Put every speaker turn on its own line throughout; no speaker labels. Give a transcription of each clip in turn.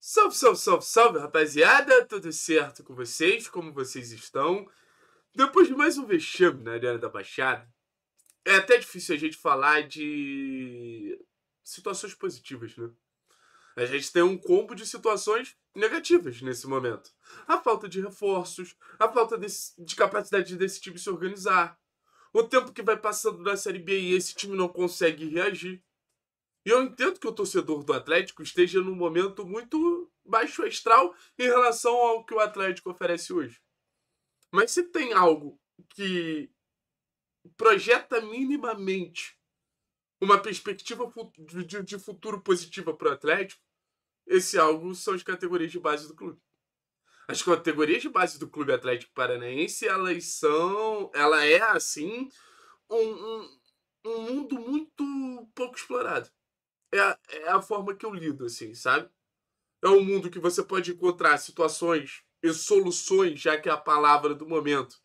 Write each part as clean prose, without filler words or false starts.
Salve, salve, salve, salve, rapaziada! Tudo certo com vocês? Como vocês estão? Depois de mais um vexame na Arena da Baixada, é até difícil a gente falar de situações positivas, né? A gente tem um combo de situações negativas nesse momento. A falta de reforços, a falta de capacidade desse time se organizar, o tempo que vai passando na Série B e esse time não consegue reagir. E eu entendo que o torcedor do Atlético esteja num momento muito baixo astral em relação ao que o Atlético oferece hoje. Mas se tem algo que projeta minimamente uma perspectiva de futuro positiva para o Atlético, esse algo são as categorias de base do clube. As categorias de base do Clube Atlético Paranaense, ela é assim um, um, um mundo muito pouco explorado. É a forma que eu lido, assim, sabe? É um mundo que você pode encontrar situações e soluções, já que é a palavra do momento,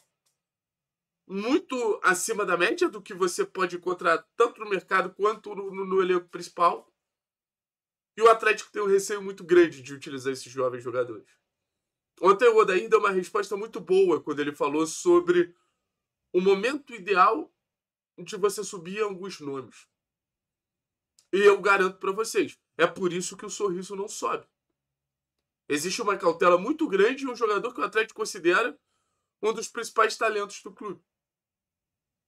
muito acima da média do que você pode encontrar tanto no mercado quanto no elenco principal. E o Atlético tem um receio muito grande de utilizar esses jovens jogadores. Ontem o Odair deu uma resposta muito boa quando ele falou sobre o momento ideal de você subir alguns nomes. E eu garanto para vocês, é por isso que o Sorriso não sobe. Existe uma cautela muito grande em um jogador que o Atlético considera um dos principais talentos do clube.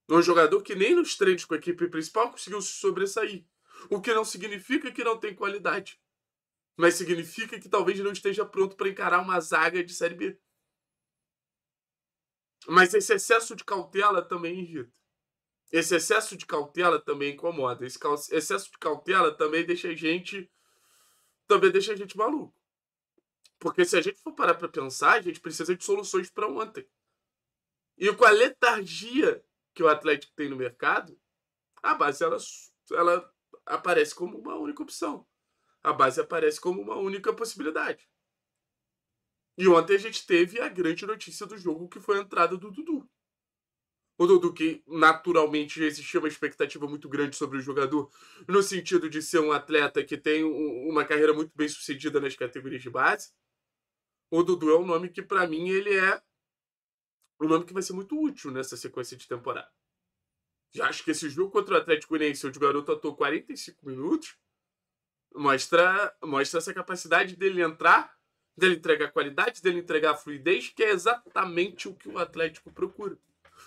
Um jogador que nem nos treinos com a equipe principal conseguiu se sobressair. O que não significa que não tem qualidade. Mas significa que talvez não esteja pronto para encarar uma zaga de Série B. Mas esse excesso de cautela também irrita. Esse excesso de cautela também incomoda. Esse excesso de cautela também deixa a gente maluco. Porque se a gente for parar para pensar, a gente precisa de soluções para ontem. E com a letargia que o Atlético tem no mercado, a base ela aparece como uma única opção. A base aparece como uma única possibilidade. E ontem a gente teve a grande notícia do jogo, que foi a entrada do Dudu. O Dudu, que naturalmente já existia uma expectativa muito grande sobre o jogador, no sentido de ser um atleta que tem uma carreira muito bem sucedida nas categorias de base. O Dudu é um nome que, para mim, ele é um nome que vai ser muito útil nessa sequência de temporada. Já acho que esse jogo contra o Atlético Goianiense, onde o garoto atuou 45 minutos, mostra essa capacidade dele entrar, dele entregar qualidade, dele entregar fluidez, que é exatamente o que o Atlético procura.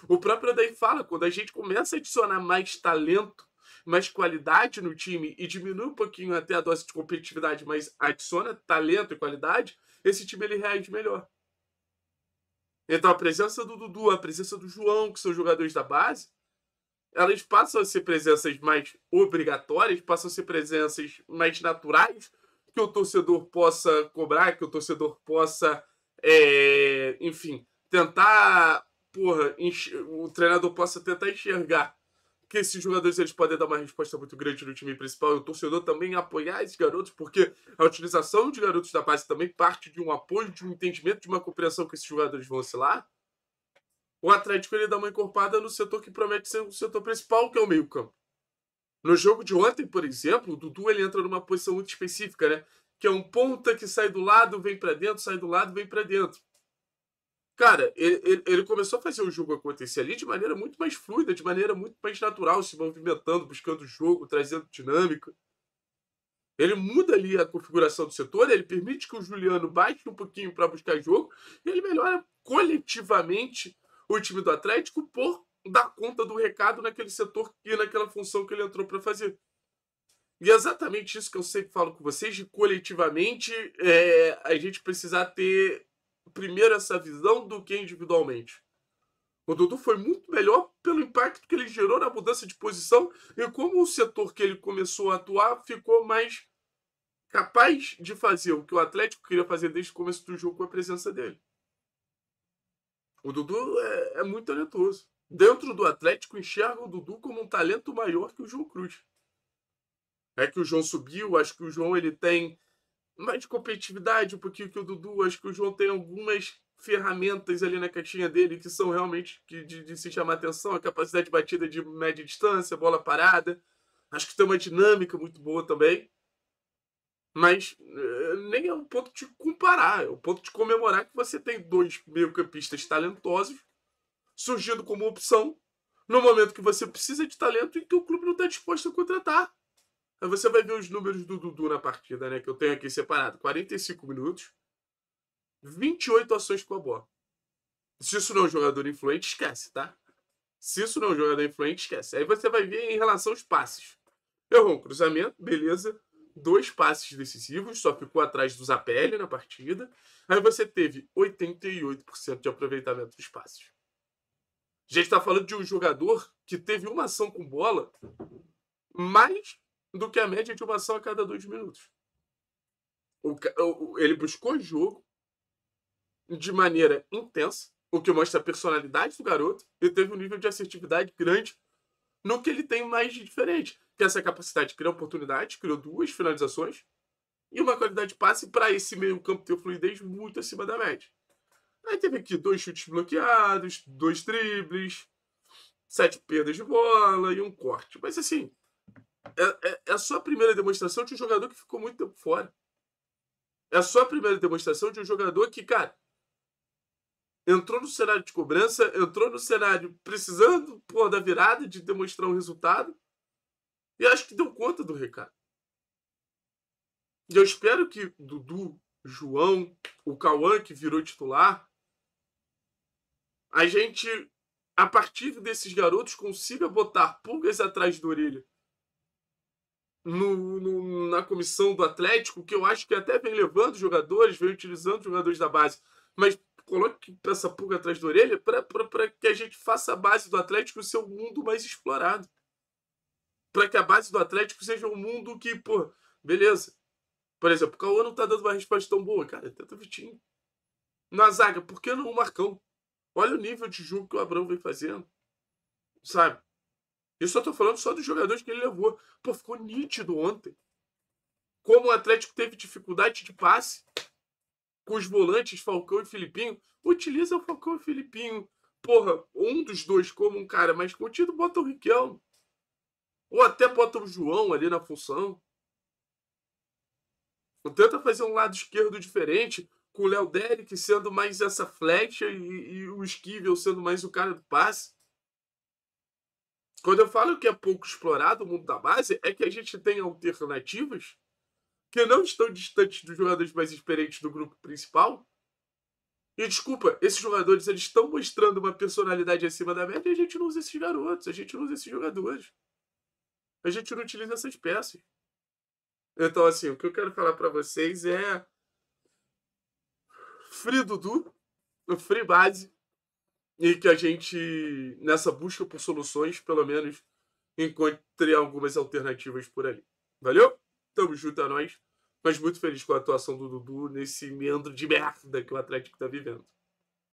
O próprio Odair fala, quando a gente começa a adicionar mais talento, mais qualidade no time e diminui um pouquinho até a dose de competitividade, mas adiciona talento e qualidade, esse time ele reage melhor. Então a presença do Dudu, a presença do João, que são jogadores da base, elas passam a ser presenças mais obrigatórias, passam a ser presenças mais naturais, que o torcedor possa cobrar, que o torcedor possa, enfim, tentar, o treinador possa tentar enxergar que esses jogadores eles podem dar uma resposta muito grande no time principal e o torcedor também apoiar esses garotos, porque a utilização de garotos da base também parte de um apoio, de um entendimento, de uma compreensão que esses jogadores vão oscilar. O Atlético ele dá uma encorpada no setor que promete ser o setor principal, que é o meio-campo. No jogo de ontem, por exemplo, o Dudu ele entra numa posição muito específica, né? Que é um ponta que sai do lado, vem para dentro, sai do lado, vem para dentro. Cara, ele começou a fazer o jogo acontecer ali de maneira muito mais fluida, de maneira muito mais natural, se movimentando, buscando o jogo, trazendo dinâmica. Ele muda ali a configuração do setor, ele permite que o Juliano baixe um pouquinho para buscar jogo, e ele melhora coletivamente o time do Atlético por dar conta do recado naquele setor e naquela função que ele entrou para fazer. E é exatamente isso que eu sempre falo com vocês, de coletivamente a gente precisar ter primeiro essa visão do que individualmente. O Dudu foi muito melhor pelo impacto que ele gerou na mudança de posição e como o setor que ele começou a atuar ficou mais capaz de fazer o que o Atlético queria fazer desde o começo do jogo com a presença dele. O Dudu é muito talentoso. Dentro do Atlético, enxerga o Dudu como um talento maior que o João Cruz. É que o João subiu, acho que o João ele tem mais competitividade um pouquinho que o Dudu, acho que o João tem algumas ferramentas ali na caixinha dele que são realmente de se chamar atenção, a capacidade de batida de média distância, bola parada. Acho que tem uma dinâmica muito boa também. Mas nem é um ponto de comparar, é um ponto de comemorar que você tem 2 meio-campistas talentosos surgindo como opção no momento que você precisa de talento e que o clube não está disposto a contratar. Aí você vai ver os números do Dudu na partida, né? Que eu tenho aqui separado. 45 minutos, 28 ações com a bola. Se isso não é um jogador influente, esquece, tá? Se isso não é um jogador influente, esquece. Aí você vai ver em relação aos passes. Errou um cruzamento, beleza. 2 passes decisivos, só ficou atrás do Zapelli na partida. Aí você teve 88% de aproveitamento dos passes. A gente está falando de um jogador que teve uma ação com bola mais do que a média de uma ação a cada 2 minutos. Ele buscou jogo de maneira intensa, o que mostra a personalidade do garoto, e teve um nível de assertividade grande no que ele tem mais de diferente, que é essa capacidade de criar oportunidades, criou 2 finalizações e uma qualidade de passe para esse meio campo ter fluidez muito acima da média. Aí teve aqui 2 chutes bloqueados, 2 dribles, 7 perdas de bola e um corte. Mas assim, é só a primeira demonstração de um jogador que ficou muito tempo fora. É só a primeira demonstração de um jogador que, cara, entrou no cenário de cobrança, entrou no cenário precisando da virada, de demonstrar um resultado, e acho que deu conta do recado. E eu espero que Dudu, João, o Cauã, que virou titular, a gente, a partir desses garotos, consiga botar pulgas atrás da orelha na comissão do Atlético, que eu acho que até vem levando jogadores, vem utilizando jogadores da base, mas coloque essa pulga atrás da orelha para que a gente faça a base do Atlético ser um mundo mais explorado. Para que a base do Atlético seja um mundo que, beleza. Por exemplo, o Cauã não tá dando uma resposta tão boa. Cara, tenta o Vitinho. Na zaga, por que não o Marcão? Olha o nível de jogo que o Abrão vem fazendo. Sabe? Eu só tô falando só dos jogadores que ele levou. Ficou nítido ontem. Como o Atlético teve dificuldade de passe com os volantes Falcão e Filipinho. Utiliza o Falcão e Filipinho. Um dos dois como um cara mais contido, bota o Riquelme. Ou até bota o João ali na função. Tenta fazer um lado esquerdo diferente, com o Léo Derek sendo mais essa flecha e o Esquivel sendo mais o cara do passe. Quando eu falo que é pouco explorado o mundo da base, é que a gente tem alternativas que não estão distantes dos jogadores mais experientes do grupo principal. E desculpa, esses jogadores eles estão mostrando uma personalidade acima da média e a gente não usa esses garotos, a gente não usa esses jogadores. A gente não utiliza essas peças. Então, assim, o que eu quero falar para vocês é Free Dudu, Free Base, e que a gente, nessa busca por soluções, pelo menos, encontre algumas alternativas por ali. Valeu? Tamo junto a nós. Mas muito feliz com a atuação do Dudu nesse meandro de merda que o Atlético tá vivendo.